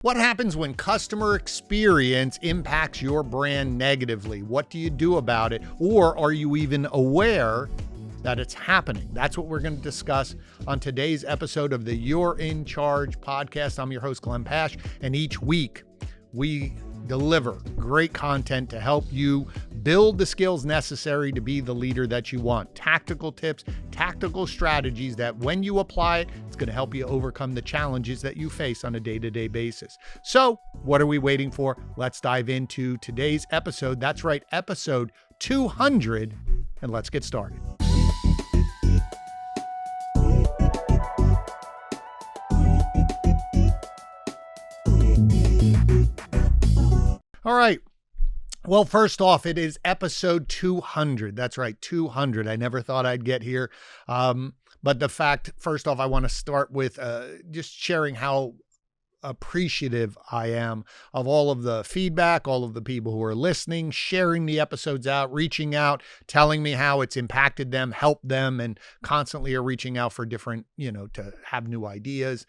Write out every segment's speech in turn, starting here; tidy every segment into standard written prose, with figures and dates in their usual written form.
What happens when customer experience impacts your brand negatively? What do you do about it? Or are you even aware that it's happening? That's what we're going to discuss on today's episode of the You're in Charge podcast. I'm your host, Glenn Pasch, and each week we deliver great content to help you build the skills necessary to be the leader that you want. Tactical tips, tactical strategies that when you apply it, it's going to help you overcome the challenges that you face on a day-to-day basis. So what are we waiting for? Let's dive into today's episode. That's right, episode 200, and let's get started. All right. Well, first off, it is episode 200. That's right, 200. I never thought I'd get here. But the fact, first off, I want to start with just sharing how appreciative I am of all of the feedback, all of the people who are listening, sharing the episodes out, reaching out, telling me how it's impacted them, helped them, and constantly are reaching out for different, to have new ideas,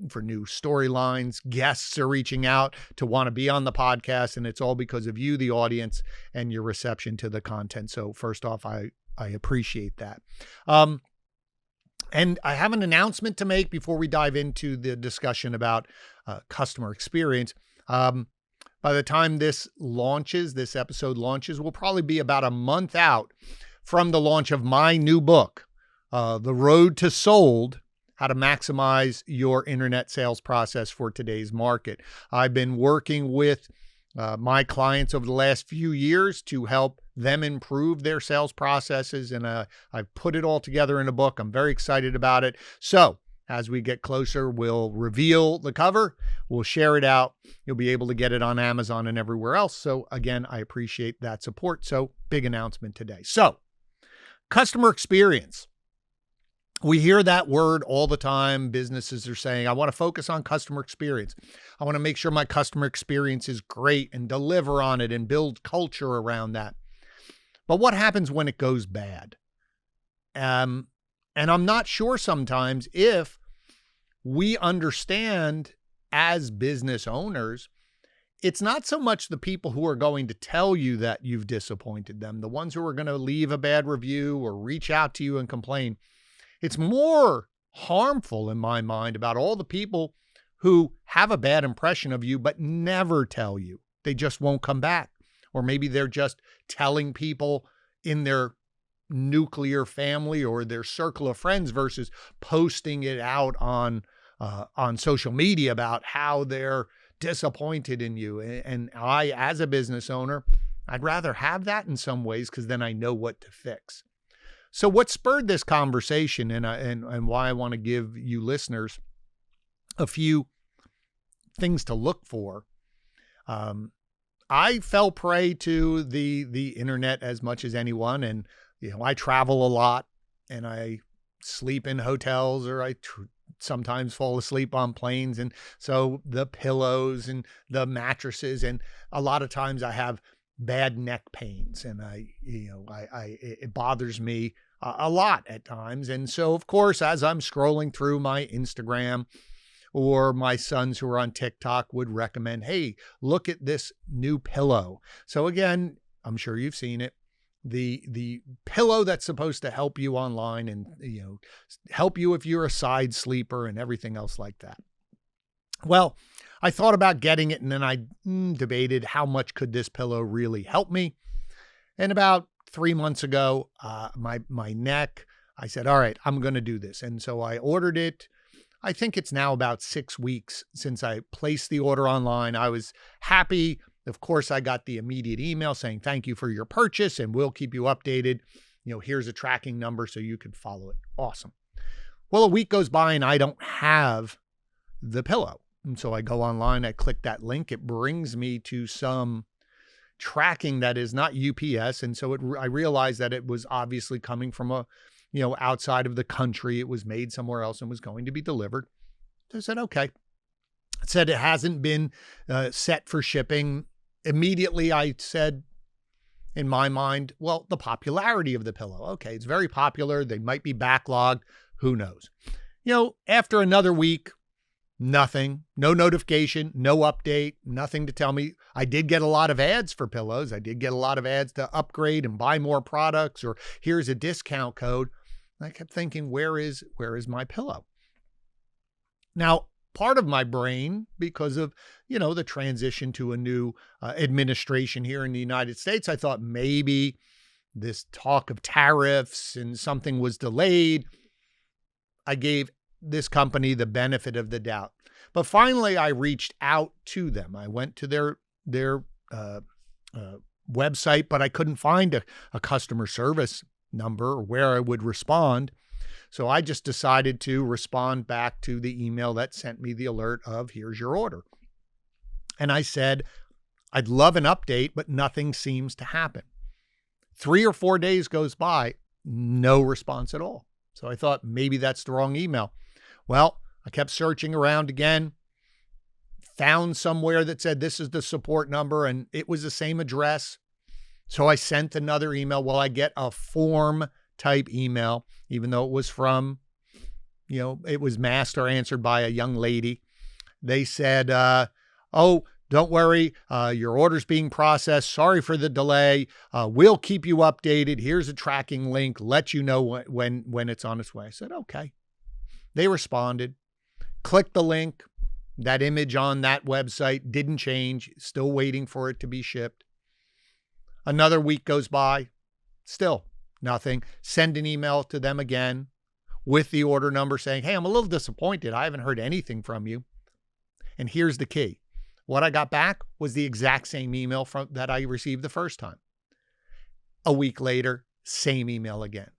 for new storylines. Guests are reaching out to want to be on the podcast, and it's all because of you, the audience, and your reception to the content. So first off, I appreciate that. And I have an announcement to make before we dive into the discussion about customer experience. By the time this episode launches, we'll probably be about a month out from the launch of my new book, The Road to Sold: How to Maximize Your Internet Sales Process for Today's Market. I've been working with my clients over the last few years to help them improve their sales processes. And I've put it all together in a book. I'm very excited about it. So as we get closer, we'll reveal the cover. We'll share it out. You'll be able to get it on Amazon and everywhere else. So again, I appreciate that support. So big announcement today. So customer experience. We hear that word all the time. Businesses are saying, I want to focus on customer experience. I want to make sure my customer experience is great and deliver on it and build culture around that. But what happens when it goes bad? And I'm not sure sometimes if we understand as business owners, it's not so much the people who are going to tell you that you've disappointed them, the ones who are going to leave a bad review or reach out to you and complain. It's more harmful in my mind about all the people who have a bad impression of you, but never tell you. They just won't come back. Or maybe they're just telling people in their nuclear family or their circle of friends versus posting it out on social media about how they're disappointed in you. And I, as a business owner, I'd rather have that in some ways because then I know what to fix. So what spurred this conversation and why I want to give you listeners a few things to look for. I fell prey to the internet as much as anyone. And, I travel a lot and I sleep in hotels or I sometimes fall asleep on planes. And so the pillows and the mattresses, and a lot of times I have bad neck pains and it bothers me a lot at times. And so of course, as I'm scrolling through my Instagram, or my sons who are on TikTok would recommend, hey, look at this new pillow. So again, I'm sure you've seen it. The pillow that's supposed to help you online and, help you if you're a side sleeper and everything else like that. Well, I thought about getting it and then I debated how much could this pillow really help me. And about 3 months ago, my neck, I said, all right, I'm going to do this. And so I ordered it. I think it's now about 6 weeks since I placed the order online. I was happy. Of course, I got the immediate email saying, thank you for your purchase and we'll keep you updated. Here's a tracking number so you can follow it. Awesome. Well, a week goes by and I don't have the pillow. And so I go online, I click that link. It brings me to some tracking that is not UPS. And so I realized that it was obviously coming from outside of the country. It was made somewhere else and was going to be delivered. So I said, okay. It said it hasn't been set for shipping. Immediately I said, in my mind, well, the popularity of the pillow. Okay, it's very popular. They might be backlogged. Who knows? After another week, Nothing, no notification, no update, nothing to tell me. I did get a lot of ads for pillows. I did get a lot of ads to upgrade and buy more products, or here's a discount code. I kept thinking, where is my pillow? Now, part of my brain, because of, the transition to a new administration here in the United States, I thought maybe this talk of tariffs and something was delayed. I gave this company the benefit of the doubt. But finally, I reached out to them. I went to their website, but I couldn't find a customer service number or where I would respond. So I just decided to respond back to the email that sent me the alert of, here's your order. And I said, I'd love an update, but nothing seems to happen. 3 or 4 days goes by, no response at all. So I thought maybe that's the wrong email. Well, I kept searching around again, found somewhere that said this is the support number, and it was the same address. So I sent another email. Well, I get a form type email, even though it was from, it was masked or answered by a young lady. They said, oh, don't worry, your order's being processed. Sorry for the delay. We'll keep you updated. Here's a tracking link. Let you know when it's on its way. I said, okay. They responded, clicked the link. That image on that website didn't change, still waiting for it to be shipped. Another week goes by, still nothing. Send an email to them again with the order number saying, hey, I'm a little disappointed. I haven't heard anything from you. And here's the key. What I got back was the exact same email that I received the first time. A week later, same email again.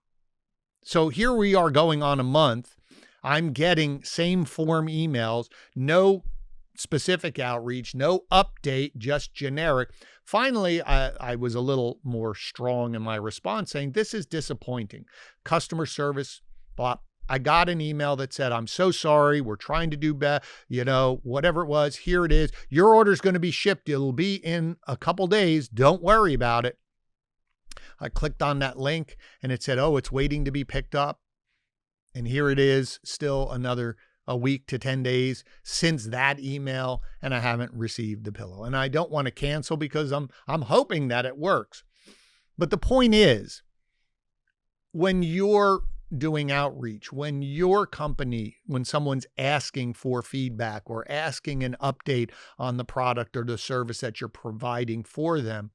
So here we are going on a month. I'm getting same form emails, no specific outreach, no update, just generic. Finally, I was a little more strong in my response saying, this is disappointing. Customer service, blah. I got an email that said, I'm so sorry. We're trying to do better, whatever it was. Here it is. Your order is going to be shipped. It'll be in a couple days. Don't worry about it. I clicked on that link and it said, oh, it's waiting to be picked up. And here it is, still a week to 10 days since that email, and I haven't received the pillow. And I don't want to cancel because I'm hoping that it works. But the point is, when you're doing outreach, when your company, when someone's asking for feedback or asking an update on the product or the service that you're providing for them,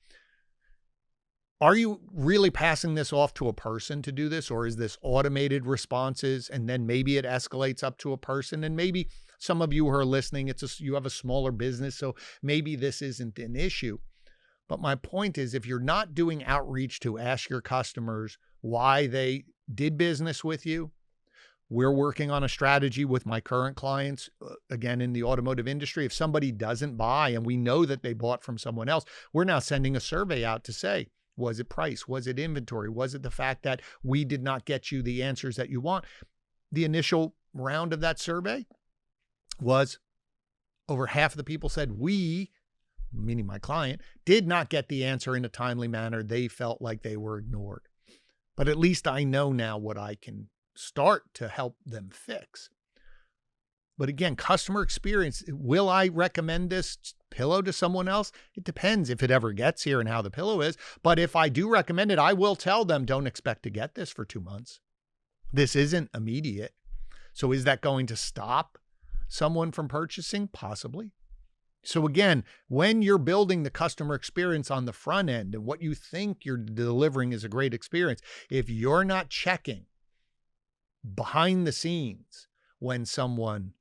are you really passing this off to a person to do this? Or is this automated responses? And then maybe it escalates up to a person. And maybe some of you who are listening, you have a smaller business, so maybe this isn't an issue. But my point is, if you're not doing outreach to ask your customers why they did business with you, we're working on a strategy with my current clients, again, in the automotive industry. If somebody doesn't buy and we know that they bought from someone else, we're now sending a survey out to say, was it price? Was it inventory? Was it the fact that we did not get you the answers that you want? The initial round of that survey was over half of the people said we, meaning my client, did not get the answer in a timely manner. They felt like they were ignored. But at least I know now what I can start to help them fix. But again, customer experience, will I recommend this pillow to someone else? It depends if it ever gets here and how the pillow is. But if I do recommend it, I will tell them, don't expect to get this for 2 months. This isn't immediate. So is that going to stop someone from purchasing? Possibly. So again, when you're building the customer experience on the front end and what you think you're delivering is a great experience, if you're not checking behind the scenes when someone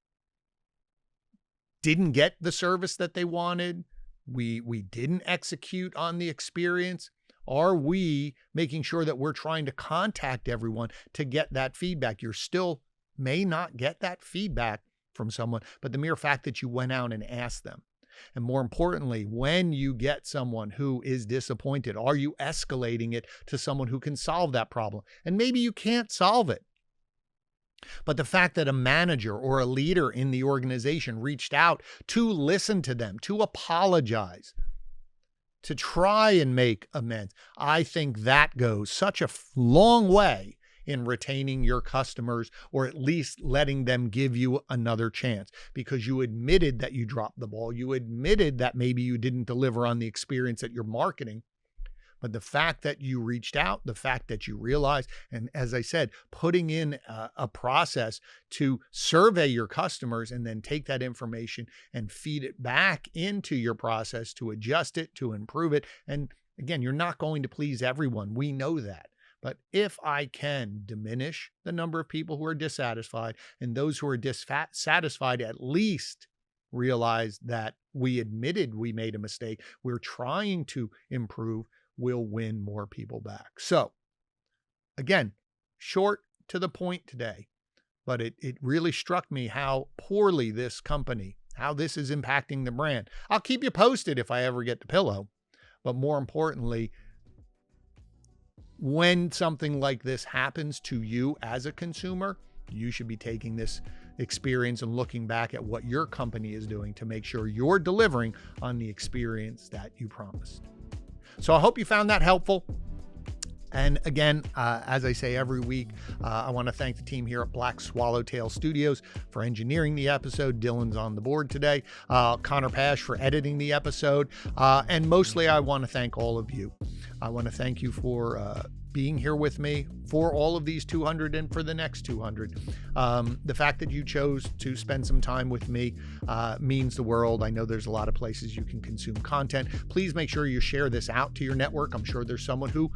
didn't get the service that they wanted, we didn't execute on the experience, are we making sure that we're trying to contact everyone to get that feedback? You still may not get that feedback from someone, but the mere fact that you went out and asked them. And more importantly, when you get someone who is disappointed, are you escalating it to someone who can solve that problem? And maybe you can't solve it. But the fact that a manager or a leader in the organization reached out to listen to them, to apologize, to try and make amends, I think that goes such a long way in retaining your customers, or at least letting them give you another chance, because you admitted that you dropped the ball. You admitted that maybe you didn't deliver on the experience that you're marketing. But the fact that you reached out, the fact that you realized, and as I said, putting in a process to survey your customers and then take that information and feed it back into your process to adjust it, to improve it. And again, you're not going to please everyone. We know that. But if I can diminish the number of people who are dissatisfied, and those who are dissatisfied at least realize that we admitted we made a mistake, we're trying to improve, will win more people back. So again, short to the point today, but it really struck me how poorly this company, how this is impacting the brand. I'll keep you posted if I ever get the pillow, but more importantly, when something like this happens to you as a consumer, you should be taking this experience and looking back at what your company is doing to make sure you're delivering on the experience that you promised. So I hope you found that helpful. And again, as I say every week, I want to thank the team here at Black Swallowtail Studios for engineering the episode. Dylan's on the board today. Connor Pasch for editing the episode. And mostly I want to thank all of you. I want to thank you for being here with me for all of these 200 and for the next 200. The fact that you chose to spend some time with me means the world. I know there's a lot of places you can consume content. Please make sure you share this out to your network. I'm sure there's someone who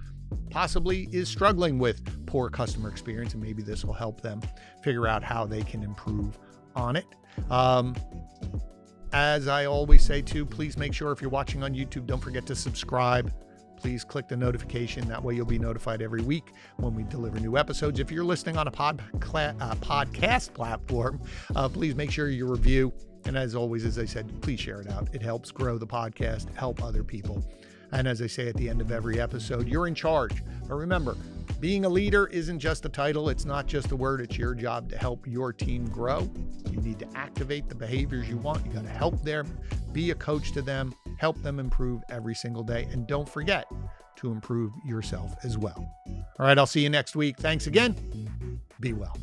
possibly is struggling with poor customer experience, and maybe this will help them figure out how they can improve on it. As I always say too, please make sure if you're watching on YouTube, don't forget to subscribe. Please click the notification. That way you'll be notified every week when we deliver new episodes. If you're listening on a podcast platform, please make sure you review. And as always, as I said, please share it out. It helps grow the podcast, help other people. And as I say at the end of every episode, you're in charge. But remember, being a leader isn't just a title. It's not just a word. It's your job to help your team grow. You need to activate the behaviors you want. You got to help them, be a coach to them, help them improve every single day. And don't forget to improve yourself as well. All right, I'll see you next week. Thanks again. Be well.